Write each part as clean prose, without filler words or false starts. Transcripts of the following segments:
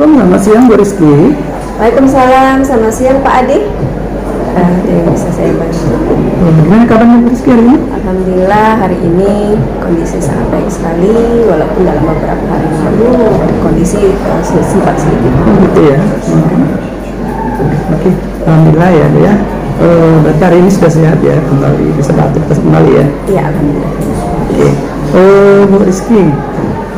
Assalamualaikum, selamat siang Bu Rizky. Waalaikumsalam, selamat siang Pak Adi. Yang bisa saya bantu. Bagaimana kabarnya Bu Rizky hari ini? Alhamdulillah hari ini kondisi sangat baik sekali, walaupun dalam beberapa hari lalu kondisi sempat sedikit. Gitu ya. Oke, alhamdulillah ya, ya. Berarti hari ini sudah sehat ya, kembali bisa beraktivitas kembali ya. Iya, alhamdulillah. Oke. Bu Rizky,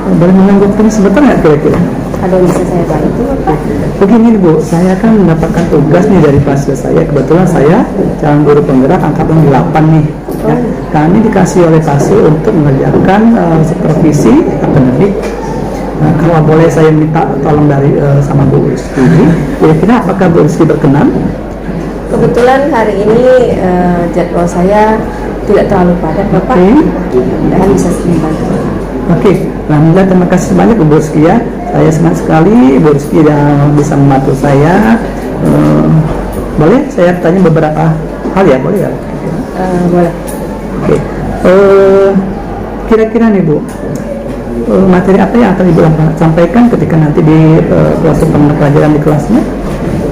boleh menanggapi sebentar nggak kira-kira? Ada yang bisa saya bantu Pak? Begini Bu, saya kan mendapatkan tugas nih dari kelas saya. Kebetulan saya calon guru penggerak angkatan 8 nih. Ya, kami dikasih oleh PASU untuk mengerjakan supervisi akademik. Kalau boleh saya minta tolong dari sama Bu Rizky, kira-kira apakah Bu Rizky berkenan? Kebetulan hari ini jadwal saya tidak terlalu padat Bapak. Dan bisa membantu. Oke, alhamdulillah terima kasih banyak Bu Rizky ya. Saya senang sekali Bu Rizky yang bisa membantu saya. Boleh saya tanya beberapa hal ya, boleh ya? Boleh. Oke. Kira-kira nih Bu, materi apa yang akan Ibu sampaikan ketika nanti di proses pembelajaran di kelasnya?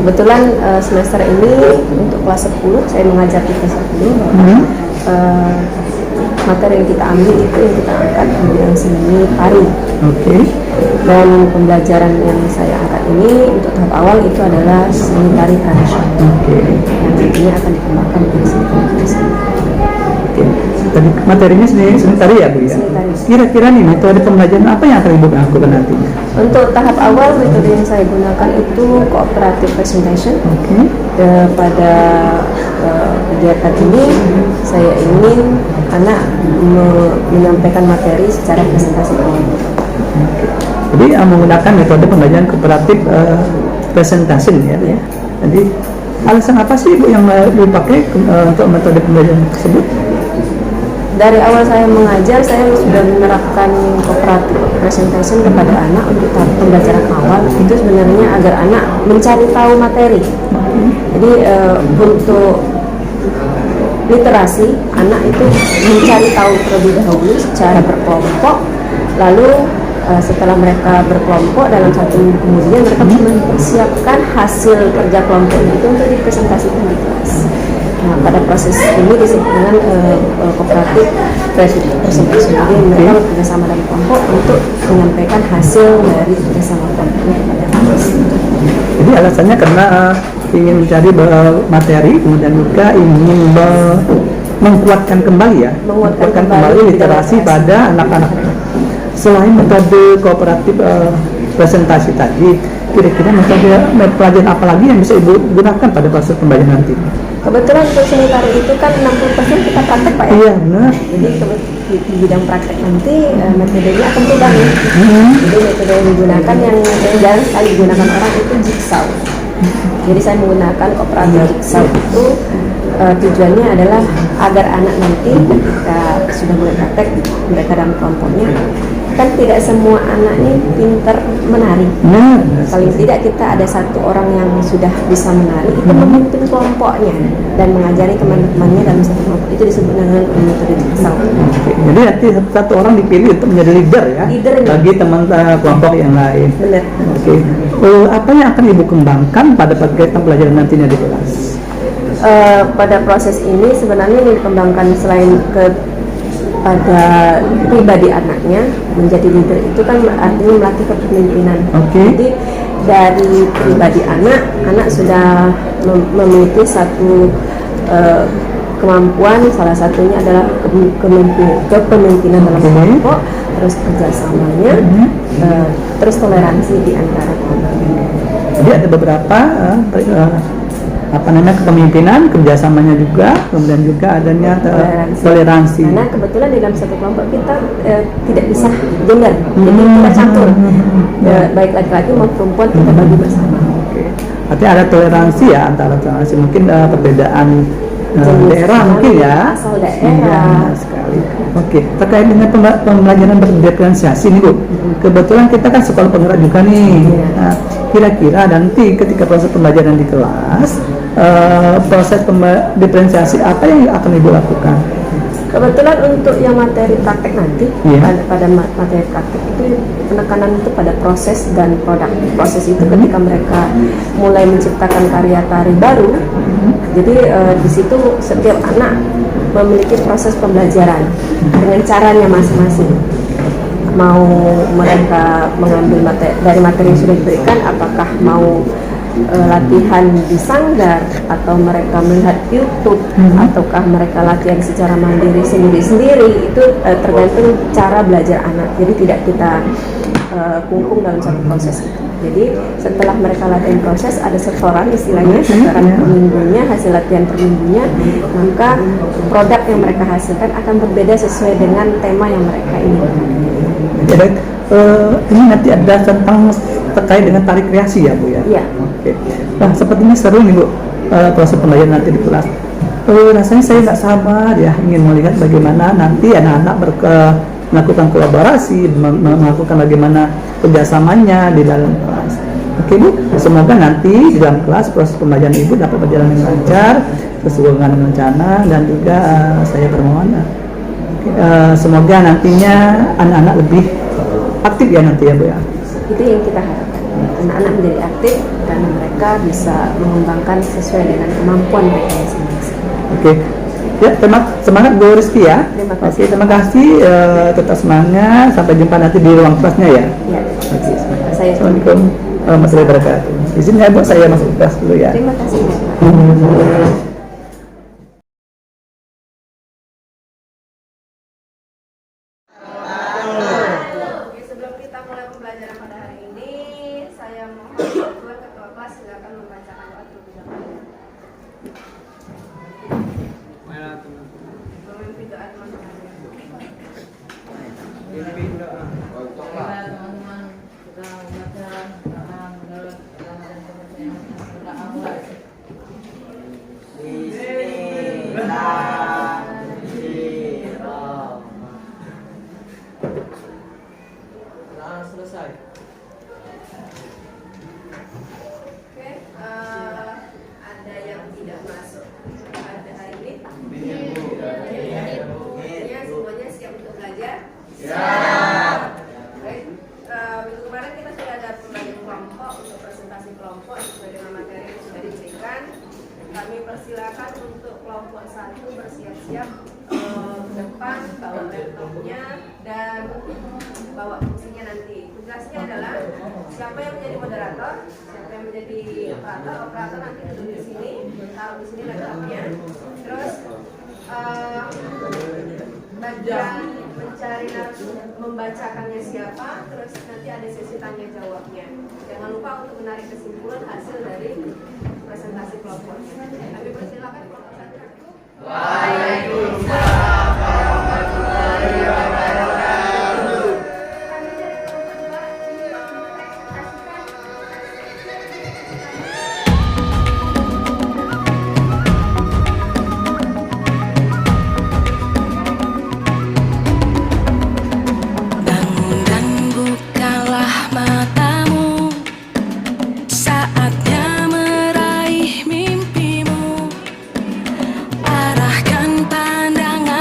Kebetulan semester ini untuk kelas 10 saya mengajar di kelas 10. Materi yang kita ambil itu yang kita angkat yang seni pari. Oke. Dan pembelajaran yang saya angkat ini untuk tahap awal itu adalah seni tari tradisional. Oke. Yang nantinya akan dikembangkan menjadi seni tari tradisional. Oke. Tadi materinya seni tari ya Bu ya. Seni tari. Kira-kira nih metode pembelajaran apa yang akan Ibu lakukan nantinya? Untuk tahap awal metode yang saya gunakan itu cooperative presentation. Oke. Pada kegiatan ini saya ingin anak menyampaikan materi secara presentasi kelompok. Jadi menggunakan metode pembelajaran kooperatif presentation ya. Ya. Jadi alasan apa sih Bu yang dipakai untuk metode pembelajaran tersebut? Dari awal saya mengajar, saya sudah menerapkan cooperative presentation kepada anak untuk tahap pembelajaran awal. Itu sebenarnya agar anak mencari tahu materi. Jadi untuk literasi, anak itu mencari tahu terlebih dahulu secara berkelompok. Lalu setelah mereka berkelompok dalam satu minggu kemudian mereka mempersiapkan hasil kerja kelompoknya itu untuk dipresentasikan di kelas. Nah, pada proses ini disebut dengan cooperative presentation. Jadi mereka bekerjasama dalam kelompok untuk menyampaikan hasil dari kerjasama kelompoknya kepada kelas. Jadi alasannya karena ingin mencari materi, kemudian juga ingin menguatkan kembali ya, menguatkan kembali literasi pada anak-anak. Selain metode kooperatif presentasi tadi, kira-kira metode pelajaran apa lagi yang bisa Ibu gunakan pada proses pembelajaran nanti? Kebetulan untuk seni tari itu kan 60% kita praktek Pak ya? Iya benar. Jadi di bidang praktek nanti metodenya akan beda nih. Jadi metode yang digunakan yang jarang sekali digunakan orang itu jigsaw. Jadi saya menggunakan kooperatif jigsaw itu tujuannya adalah agar anak nanti ketika sudah mulai praktek mereka dalam kelompoknya, kan tidak semua anak ini pinter menari. Paling tidak kita ada satu orang yang sudah bisa menari, itu memimpin kelompoknya dan mengajari teman-temannya dalam satu kelompok. Itu disebut dengan metode jigsaw. Jadi nanti satu orang dipilih untuk menjadi leader ya, bagi teman kelompok yang lain. Benar. Oke. Apa yang akan Ibu kembangkan pada kegiatan pelajaran nantinya di kelas? Pada proses ini sebenarnya yang dikembangkan selain pada pribadi anaknya menjadi leader itu kan artinya melatih kepemimpinan. Jadi dari pribadi anak sudah memiliki satu kemampuan, salah satunya adalah kepemimpinan dalam kelompok, terus kerjasamanya, terus toleransi di antara kelompok. Jadi ada beberapa kepemimpinan, kerjasamanya juga, kemudian juga adanya toleransi. Karena kebetulan di dalam satu kelompok kita tidak bisa gender, jadi kita campur, baik laki-laki maupun perempuan kita bagi bersama. Artinya ada toleransi ya antara toleransi mungkin perbedaan daerah mungkin ya. Asal daerah. Sekali. Oke, terkait dengan pembelajaran berdiferensiasi nih Bu. Kebetulan kita kan sekolah penggerak juga nih. Nah, kira-kira nanti ketika proses pembelajaran di kelas, proses diferensiasi apa yang akan Ibu lakukan? Kebetulan untuk yang materi praktek nanti, Iya. pada materi praktek itu penekanan itu pada proses dan produk. Proses itu ketika mereka mulai menciptakan karya tari baru, jadi di situ setiap anak memiliki proses pembelajaran dengan caranya masing-masing. Mau mereka mengambil dari materi yang sudah diberikan, apakah mau latihan di sanggar atau mereka melihat YouTube ataukah mereka latihan secara mandiri sendiri-sendiri, itu tergantung cara belajar anak. Jadi tidak kita kungkung dalam satu proses itu. Jadi setelah mereka latihan proses, ada setoran istilahnya, setoran per minggunya, hasil latihan per minggunya, maka produk yang mereka hasilkan akan berbeda sesuai dengan tema yang mereka inginkan. Jadi ini nanti ada tentang terkait dengan tari kreasi ya Bu ya? Iya. Oke. Nah sepertinya seru nih Bu, proses pembelajaran nanti di kelas. Rasanya saya nggak sabar ya ingin melihat bagaimana nanti anak-anak melakukan kolaborasi, melakukan bagaimana kerjasamanya di dalam kelas. Oke Bu, semoga nanti di dalam kelas proses pembelajaran Ibu dapat berjalan dengan lancar, sesuai dengan rencana, dan juga saya bermohon semoga nantinya anak-anak lebih aktif ya nanti ya Bu ya. Itu yang kita harapkan, anak-anak menjadi aktif dan mereka bisa mengembangkan sesuai dengan kemampuan mereka masing-masing. Oke. Ya, semangat Bu Rizky ya. Terima kasih. Oke, terima kasih, tetap semangat. Sampai jumpa nanti di ruang kelasnya ya. Ya, saya Assalamualaikum warahmatullahi wabarakatuh. Izinnya Bu, saya masuk kelas dulu ya. terima kasih. Sebelum kita mulai pembelajaran pada hari ini, saya mohon Tuan Ketua Kelas silakan membacakan doa terlebih dahulu. Memimpin doa teman-teman. Teman-teman sudah membaca menurut agama dan kepercayaan sudah mulai. Selesai. Oke, ada yang tidak masuk pada hari ini? Artinya semuanya siap untuk belajar? Siap. Baik, minggu kemarin kita sudah ada pembelajaran kelompok untuk presentasi kelompok sesuai dengan materi yang sudah diberikan. Kami persilakan untuk kelompok 1 bersiap-siap ke depan, bawa laptopnya dan bawa fungsinya nanti. Tugasnya adalah siapa yang menjadi moderator, siapa yang menjadi operator nanti duduk di sini, taruh di sini laptopnya. Terus bagian mencari narasumber, membacakannya siapa, terus nanti ada sesi tanya jawabnya. Jangan lupa untuk menarik kesimpulan hasil dari presentasi kelompoknya. Kami persilakan kelompok 1. Waalaikumsalam warahmatullahi wabarakatuh. Kami dari kelompok 2 Bangun dan bukalah matamu, saatnya meraih mimpimu. Arahkan pandangan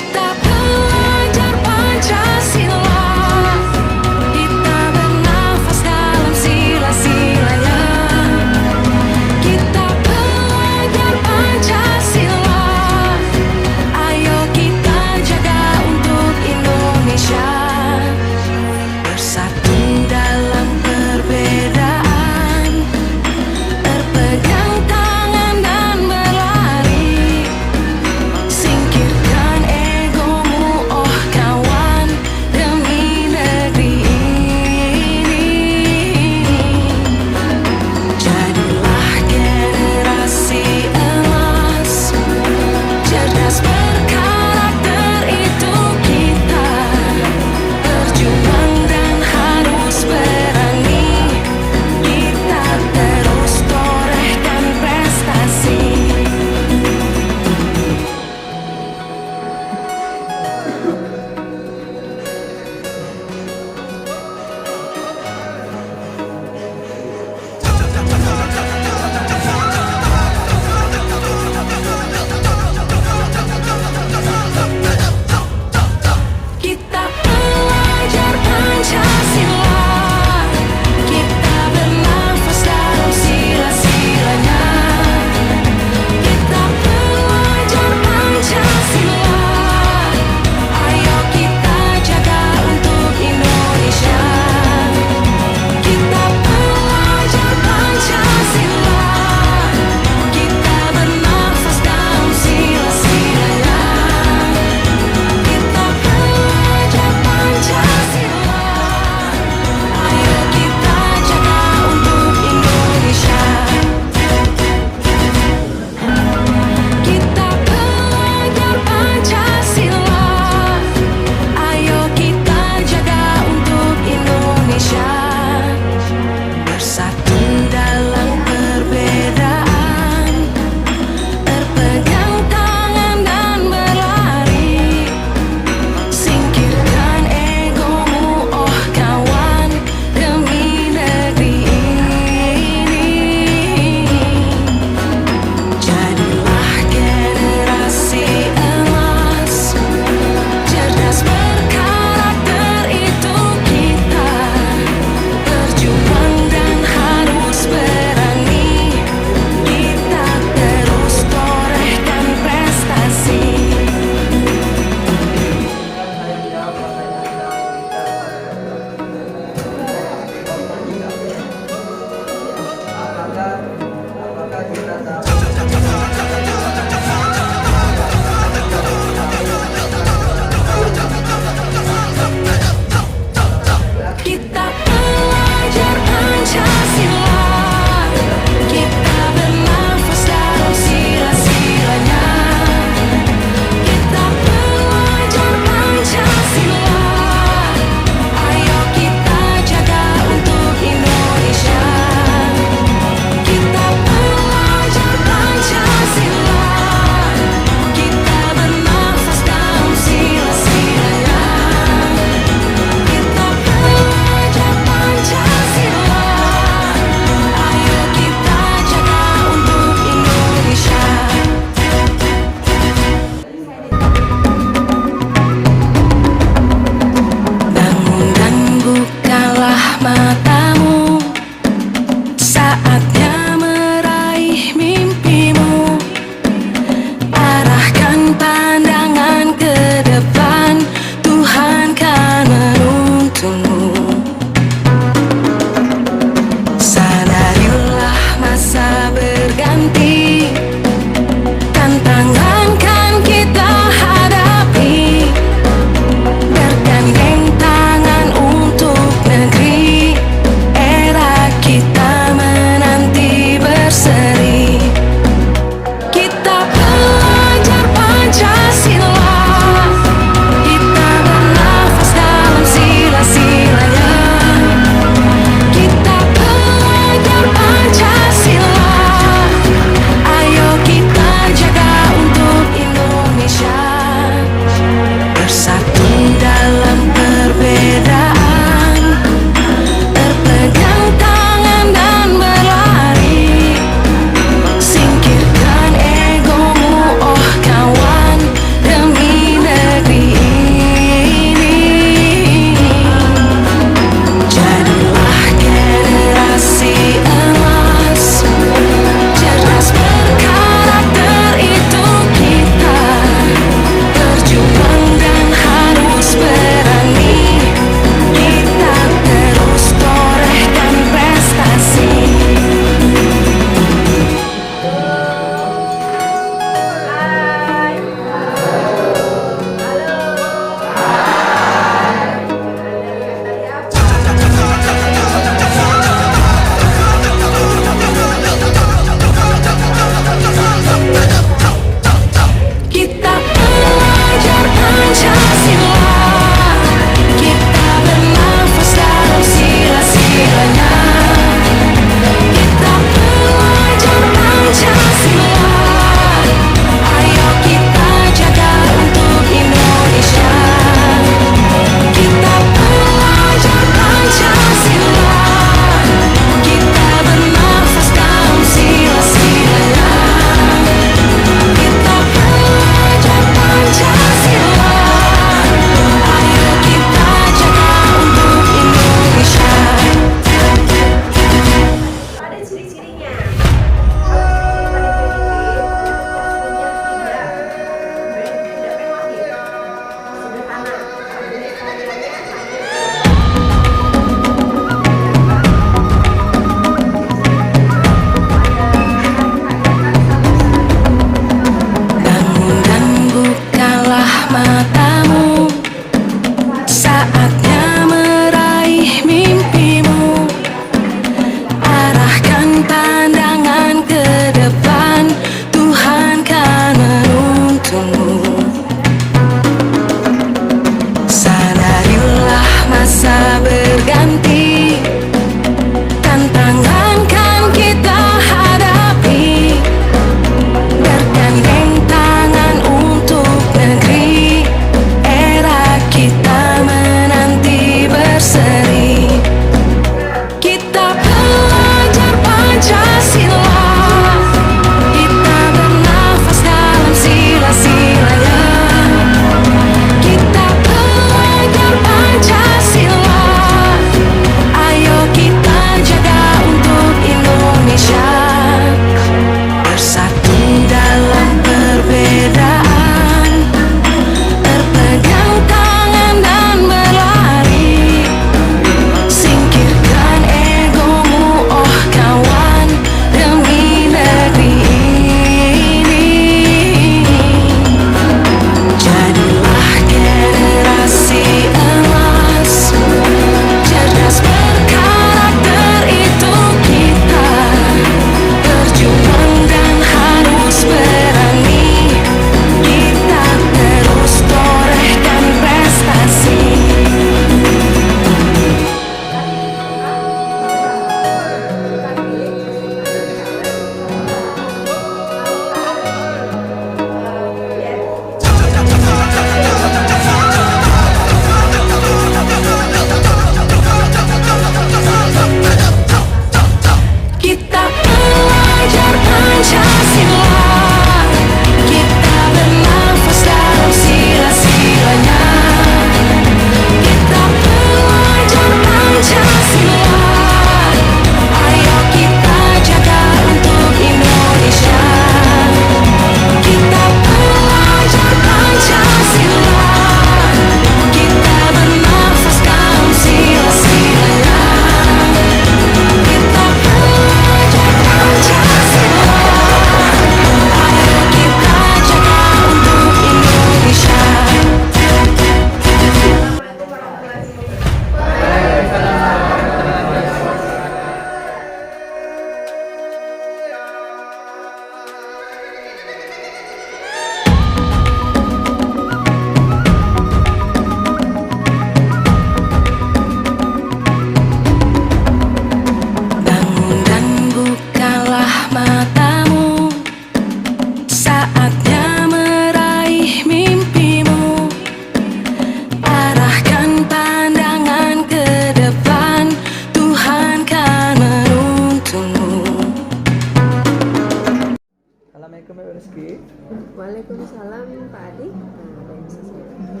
Waalaikumsalam Pak Adi. Ada yang bisa saya bantu?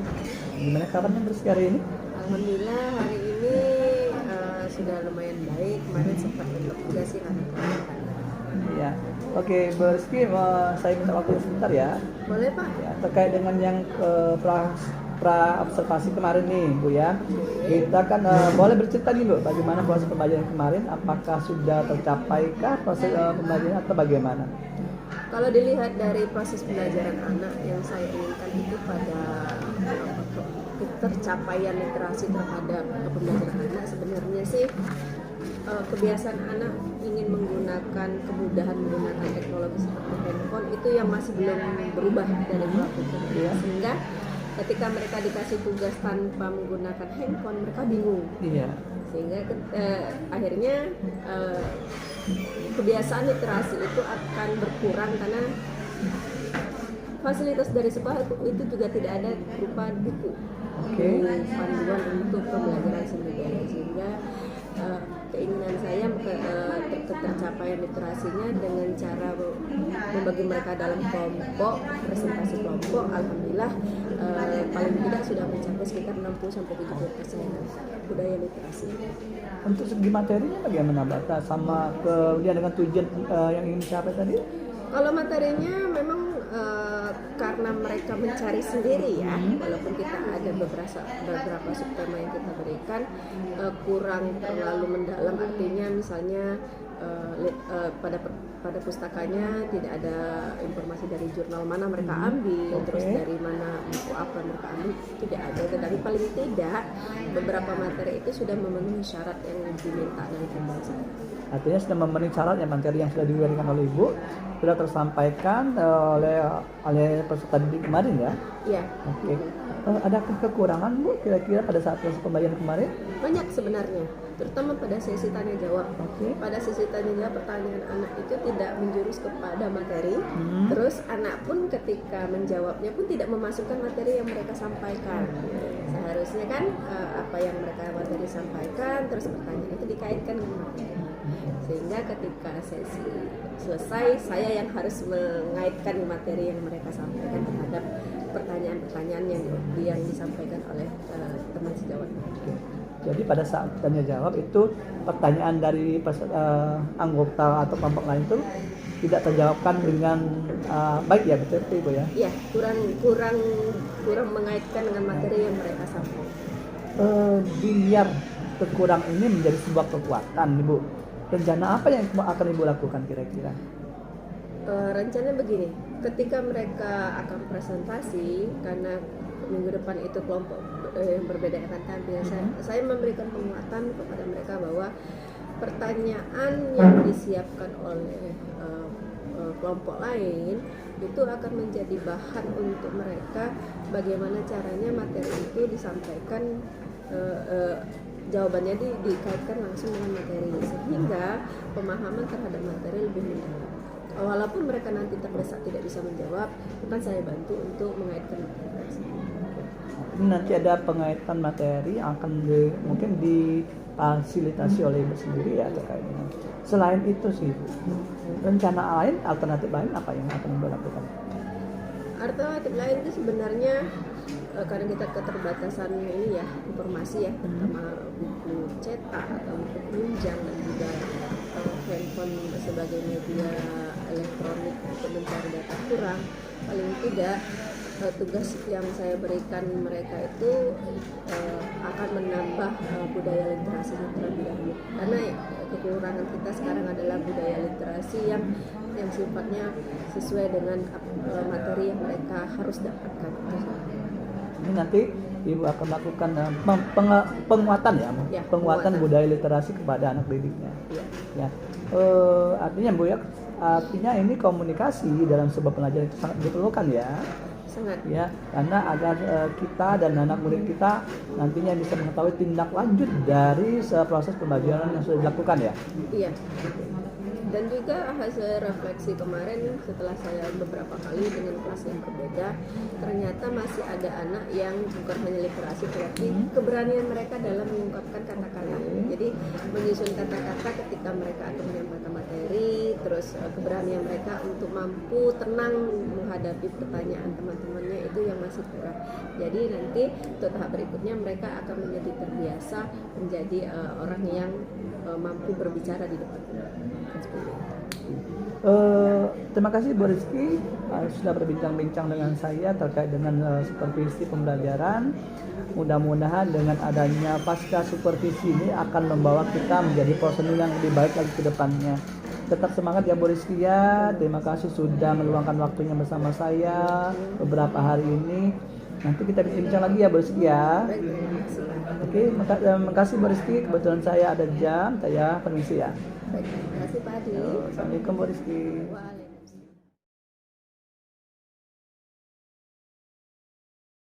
Gimana kabarnya Rizky hari ini? Alhamdulillah hari ini sudah lumayan baik. Kemarin sempat belum juga sih karena kegiatan. Iya. Oke, Bu Rizky, saya minta waktu sebentar ya. Boleh Pak? Ya, terkait dengan yang pra observasi kemarin nih Bu ya, kita kan boleh bercerita nih Bu, bagaimana proses pembelajaran kemarin, apakah sudah tercapaikah proses pembelajaran atau bagaimana? Kalau dilihat dari proses pembelajaran anak, yang saya inginkan itu pada tercapaian literasi terhadap pembelajaran anak, sebenarnya sih kebiasaan anak ingin menggunakan kemudahan menggunakan teknologi seperti handphone itu yang masih belum berubah dari pelaku, sehingga ketika mereka dikasih tugas tanpa menggunakan handphone mereka bingung. Iya. Sehingga akhirnya kebiasaan literasi itu akan berkurang karena fasilitas dari sekolah itu juga tidak ada berupa buku, panduan untuk pembelajaran seni budaya, sehingga keinginan saya tercapaian literasinya dengan cara membagi mereka dalam kelompok, presentasi kelompok. Alhamdulillah paling tidak sudah mencapai sekitar 60-70% budaya literasi. Untuk segi materinya bagaimana Mbak? Sama kemudian dengan tujuan yang ingin dicapai tadi? Kalau materinya memang karena mereka mencari sendiri ya, walaupun kita ada beberapa subtema yang kita berikan kurang terlalu mendalam, artinya misalnya pada pustakanya tidak ada informasi dari jurnal mana mereka ambil, terus dari mana buku apa mereka ambil, tidak ada. Tetapi paling tidak beberapa materi itu sudah memenuhi syarat yang diminta dari pembahasan. Artinya sudah memenuhi syarat ya, materi yang sudah diberikan oleh Ibu sudah tersampaikan oleh peserta didik kemarin ya? Iya. Oke. Adakah kekurangan Bu kira-kira pada saat proses pembelajaran kemarin? Banyak sebenarnya, terutama pada sesi tanya jawab. Pada sesi tanya jawab pertanyaan anak itu tidak menjurus kepada materi, terus anak pun ketika menjawabnya pun tidak memasukkan materi yang mereka sampaikan. Seharusnya kan apa yang mereka materi sampaikan terus pertanyaan itu dikaitkan dengan materi, sehingga ketika sesi selesai saya yang harus mengaitkan materi yang mereka sampaikan terhadap pertanyaan-pertanyaan yang disampaikan oleh teman sejawat. Jadi pada saat tanya jawab itu pertanyaan dari anggota atau kelompok lain itu tidak terjawabkan dengan baik ya, betul Ibu ya? Iya, kurang mengaitkan dengan materi yang mereka sampaikan. Biar kekurang ini menjadi sebuah kekuatan Ibu, rencana apa yang akan Ibu lakukan kira-kira? Rencana begini, ketika mereka akan presentasi, karena minggu depan itu kelompok yang berbeda akan tampil, saya memberikan penguatan kepada mereka bahwa pertanyaan yang disiapkan oleh kelompok lain itu akan menjadi bahan untuk mereka bagaimana caranya materi itu disampaikan, jawabannya dikaitkan langsung dengan materi, sehingga pemahaman terhadap materi lebih mendalam. Walaupun mereka nanti terdesak tidak bisa menjawab, akan saya bantu untuk mengaitkan materi. Ini nanti ada pengaitan materi yang akan mungkin difasilitasi oleh Ibu sendiri ya terkait dengan. Selain itu sih, rencana lain, alternatif lain apa yang akan Ibu lakukan? Alternatif lain itu sebenarnya karena kita keterbatasan ini ya informasi ya, terutama buku cetak atau buku penunjang dan juga handphone sebagai media elektronik untuk mencari data kurang. Paling tidak tugas yang saya berikan mereka itu akan menambah budaya literasi terlebih dahulu, karena kekurangan kita sekarang adalah budaya literasi yang sifatnya sesuai dengan materi yang mereka harus dapatkan. Ini nanti Ibu akan melakukan penguatan ya, penguatan budaya literasi kepada anak didiknya. Ya. Artinya Bu ya, artinya ini komunikasi dalam sebuah pelajaran itu sangat diperlukan ya. Sangat. Ya, karena agar kita dan anak murid kita nantinya bisa mengetahui tindak lanjut dari proses pembelajaran yang sudah dilakukan ya. Iya. Dan juga hasil refleksi kemarin setelah saya beberapa kali dengan kelas yang berbeda, ternyata masih ada anak yang bukan hanya literasi tetapi keberanian mereka dalam mengungkapkan kata-kata. Jadi menyusun kata-kata ketika mereka akan menyampaikan materi materi, terus keberanian mereka untuk mampu tenang menghadapi pertanyaan teman-temannya itu yang masih kurang. Jadi nanti untuk tahap berikutnya mereka akan menjadi terbiasa menjadi orang yang mampu berbicara di depan umum. Terima kasih Bu Rizky sudah berbincang-bincang dengan saya terkait dengan supervisi pembelajaran. Mudah-mudahan dengan adanya pasca supervisi ini akan membawa kita menjadi personil yang lebih baik lagi ke depannya. Tetap semangat ya Bu Rizky ya. Terima kasih sudah meluangkan waktunya bersama saya beberapa hari ini. Nanti kita bincang lagi ya Bu Rizky ya. Oke, makasih Bu Rizky. Kebetulan saya ada jam, saya permisi ya. Baik, terima kasih Pak Adi. Assalamualaikum Bu Rizky. Waalaikumsalam.